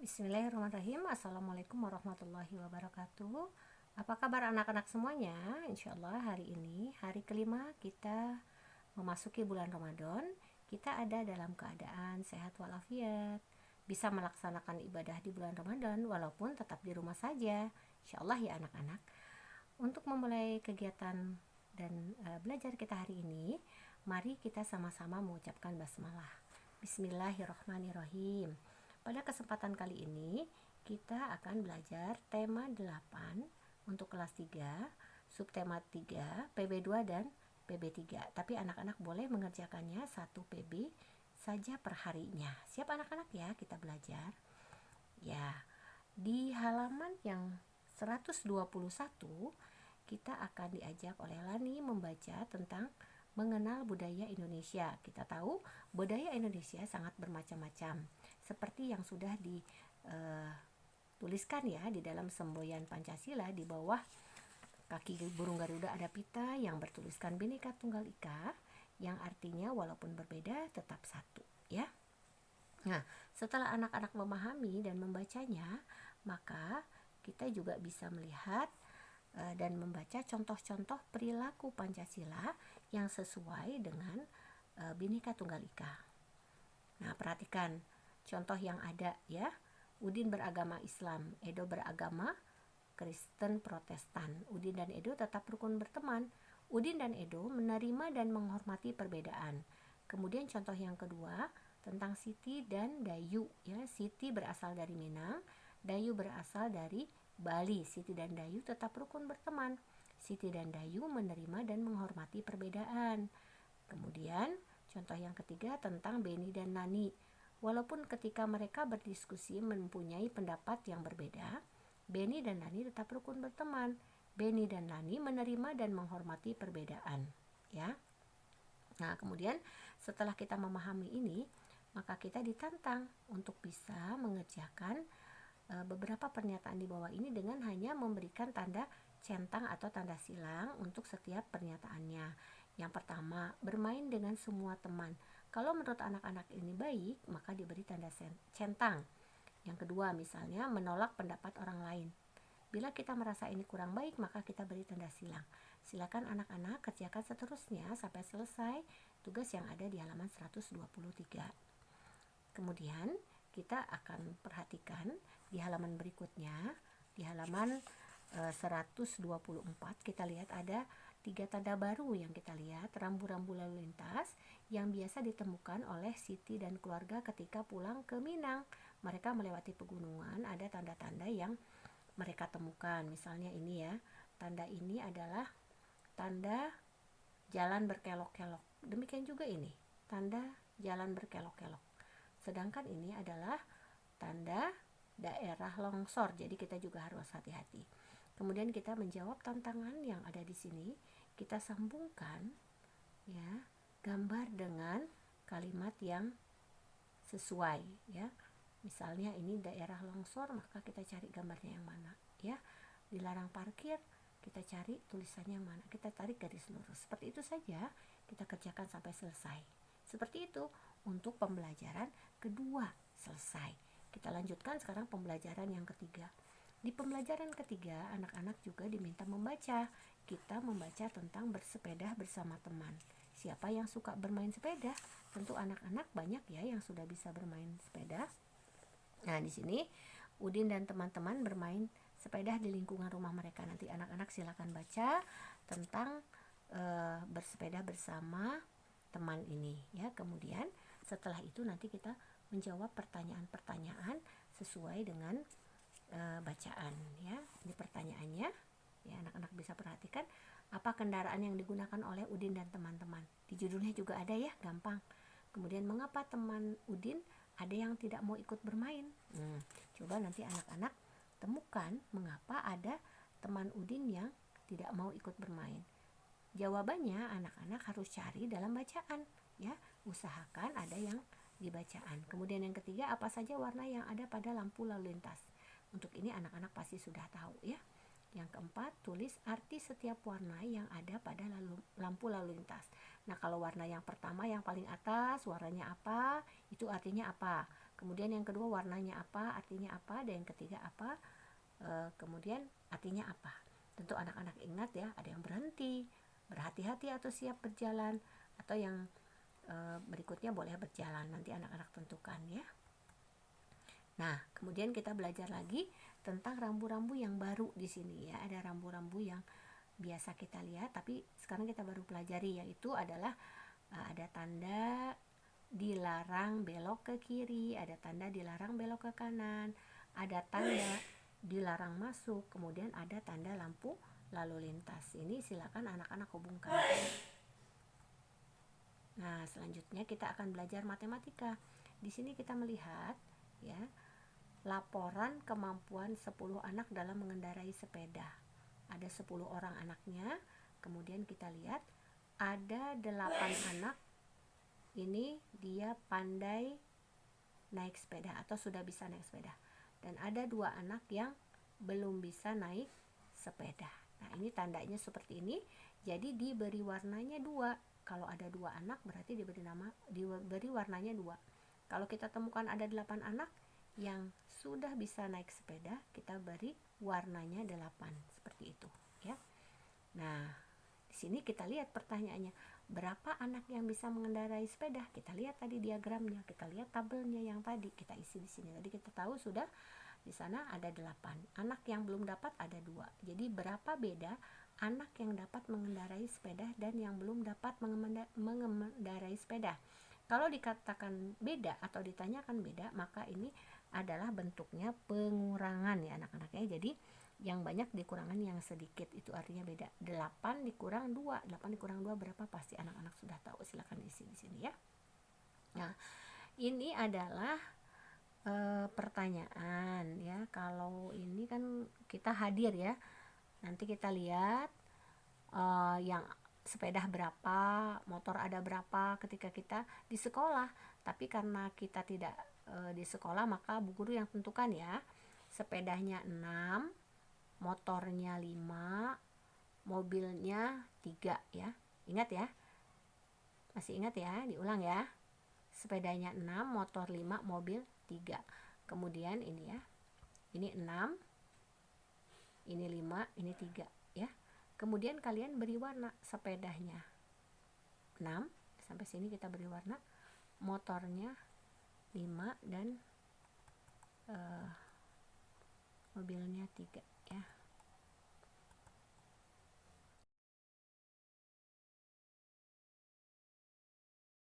Bismillahirrahmanirrahim. Assalamualaikum warahmatullahi wabarakatuh. Apa kabar anak-anak semuanya? Insya Allah hari ini hari kelima kita memasuki bulan Ramadan. Kita ada dalam keadaan sehat walafiat, bisa melaksanakan ibadah di bulan Ramadan walaupun tetap di rumah saja. Insya Allah ya anak-anak. Untuk memulai kegiatan dan belajar kita hari ini, mari kita sama-sama mengucapkan basmalah. Bismillahirrahmanirrahim. Pada kesempatan kali ini kita akan belajar tema 8 untuk kelas 3, subtema 3, PB2 dan PB3. Tapi anak-anak boleh mengerjakannya 1 PB saja per harinya. Siap anak-anak ya, kita belajar. Ya, di halaman yang 121 kita akan diajak oleh Lani membaca tentang mengenal budaya Indonesia. Kita tahu budaya Indonesia sangat bermacam-macam, seperti yang sudah dituliskan ya di dalam semboyan Pancasila. Di bawah kaki burung Garuda ada pita yang bertuliskan Bhinneka Tunggal Ika, yang artinya walaupun berbeda tetap satu ya. Nah, setelah anak-anak memahami dan membacanya, maka kita juga bisa melihat dan membaca contoh-contoh perilaku Pancasila yang sesuai dengan Bhinneka Tunggal Ika. Nah, perhatikan contoh yang ada ya. Udin beragama Islam, Edo beragama Kristen Protestan. Udin dan Edo tetap rukun berteman. Udin dan Edo menerima dan menghormati perbedaan. Kemudian contoh yang kedua tentang Siti dan Dayu ya. Siti berasal dari Minang, Dayu berasal dari Bali. Siti dan Dayu tetap rukun berteman. Siti dan Dayu menerima dan menghormati perbedaan. Kemudian contoh yang ketiga tentang Beni dan Nani. Walaupun ketika mereka berdiskusi mempunyai pendapat yang berbeda, Beni dan Nani tetap rukun berteman. Beni dan Nani menerima dan menghormati perbedaan ya. Nah, kemudian setelah kita memahami ini, maka kita ditantang untuk bisa mengerjakan beberapa pernyataan di bawah ini dengan hanya memberikan tanda centang atau tanda silang untuk setiap pernyataannya. Yang pertama, bermain dengan semua teman. Kalau menurut anak-anak ini baik, maka diberi tanda centang. Yang kedua, misalnya menolak pendapat orang lain. Bila kita merasa ini kurang baik, maka kita beri tanda silang. Silakan anak-anak kerjakan seterusnya sampai selesai tugas yang ada di halaman 123. Kemudian kita akan perhatikan di halaman berikutnya, di halaman 124 kita lihat ada 3 tanda baru yang kita lihat. Rambu-rambu lalu lintas yang biasa ditemukan oleh Siti dan keluarga ketika pulang ke Minang. Mereka melewati pegunungan, ada tanda-tanda yang mereka temukan. Misalnya ini ya, tanda ini adalah tanda jalan berkelok-kelok. Demikian juga ini, tanda jalan berkelok-kelok. Sedangkan ini adalah tanda daerah longsor, jadi kita juga harus hati-hati. Kemudian kita menjawab tantangan yang ada di sini. Kita sambungkan ya gambar dengan kalimat yang sesuai ya. Misalnya ini daerah longsor, maka kita cari gambarnya yang mana ya. Dilarang parkir, kita cari tulisannya yang mana, kita tarik garis lurus. Seperti itu saja kita kerjakan sampai selesai. Seperti itu untuk pembelajaran kedua selesai. Kita lanjutkan sekarang pembelajaran yang ketiga. Di pembelajaran ketiga, anak-anak juga diminta membaca. Kita membaca tentang bersepeda bersama teman. Siapa yang suka bermain sepeda? Tentu anak-anak banyak ya yang sudah bisa bermain sepeda. Nah, di sini Udin dan teman-teman bermain sepeda di lingkungan rumah mereka. Nanti anak-anak silakan baca tentang bersepeda bersama teman ini ya. Kemudian setelah itu nanti kita menjawab pertanyaan-pertanyaan sesuai dengan bacaan ya. Ini pertanyaannya ya, anak-anak bisa perhatikan apa kendaraan yang digunakan oleh Udin dan teman-teman. Di judulnya juga ada ya, gampang. Kemudian mengapa teman Udin ada yang tidak mau ikut bermain? Coba nanti anak-anak temukan mengapa ada teman Udin yang tidak mau ikut bermain. Jawabannya anak-anak harus cari dalam bacaan ya. Usahakan ada yang di bacaan. Kemudian yang ketiga, apa saja warna yang ada pada lampu lalu lintas? Untuk ini anak-anak pasti sudah tahu ya. Yang keempat, tulis arti setiap warna yang ada pada lampu lalu lintas. Nah, kalau warna yang pertama yang paling atas warnanya apa? Itu artinya apa? Kemudian yang kedua warnanya apa, artinya apa, dan yang ketiga apa, kemudian artinya apa. Tentu anak-anak ingat ya, ada yang berhenti, berhati-hati atau siap berjalan, atau yang berikutnya boleh berjalan, nanti anak-anak tentukan ya. Nah, kemudian kita belajar lagi tentang rambu-rambu yang baru di sini ya. Ada rambu-rambu yang biasa kita lihat, tapi sekarang kita baru pelajari, yaitu adalah ada tanda dilarang belok ke kiri, ada tanda dilarang belok ke kanan, ada tanda dilarang masuk, kemudian ada tanda lampu lalu lintas. Ini silakan anak-anak hubungkan. Nah, selanjutnya kita akan belajar matematika. Di sini kita melihat ya, laporan kemampuan 10 anak dalam mengendarai sepeda. Ada 10 orang anaknya. Kemudian kita lihat ada 8 anak ini dia pandai naik sepeda atau sudah bisa naik sepeda, dan ada 2 anak yang belum bisa naik sepeda. Nah, ini tandanya seperti ini, jadi diberi warnanya 2. Kalau ada 2 anak berarti diberi warnanya 2. Kalau kita temukan ada 8 anak yang sudah bisa naik sepeda, kita beri warnanya 8, seperti itu ya. Nah, di sini kita lihat pertanyaannya, berapa anak yang bisa mengendarai sepeda? Kita lihat tadi diagramnya, kita lihat tabelnya yang tadi kita isi di sini. Tadi kita tahu sudah di sana ada 8. Anak yang belum dapat ada 2. Jadi berapa beda anak yang dapat mengendarai sepeda dan yang belum dapat mengendarai sepeda? Kalau dikatakan beda atau ditanyakan beda, maka ini adalah bentuknya pengurangan ya anak-anak ya. Jadi yang banyak dikurangan yang sedikit, itu artinya beda. 8 dikurang 2, 8 dikurang 2 berapa? Pasti anak-anak sudah tahu, silakan isi di sini ya. Nah, ini adalah pertanyaan ya. Kalau ini kan kita hadir ya. Nanti kita lihat yang sepeda berapa, motor ada berapa ketika kita di sekolah. Tapi karena kita tidak di sekolah, maka bu guru yang tentukan ya. Sepedanya 6, motornya 5, mobilnya 3 ya. Ingat ya? Masih ingat ya? Diulang ya. Sepedanya 6, motor 5, mobil 3. Kemudian ini ya. Ini 6, ini 5, ini 3 ya. Kemudian kalian beri warna sepedanya 6, sampai sini kita beri warna, motornya 5 dan mobilnya 3 ya.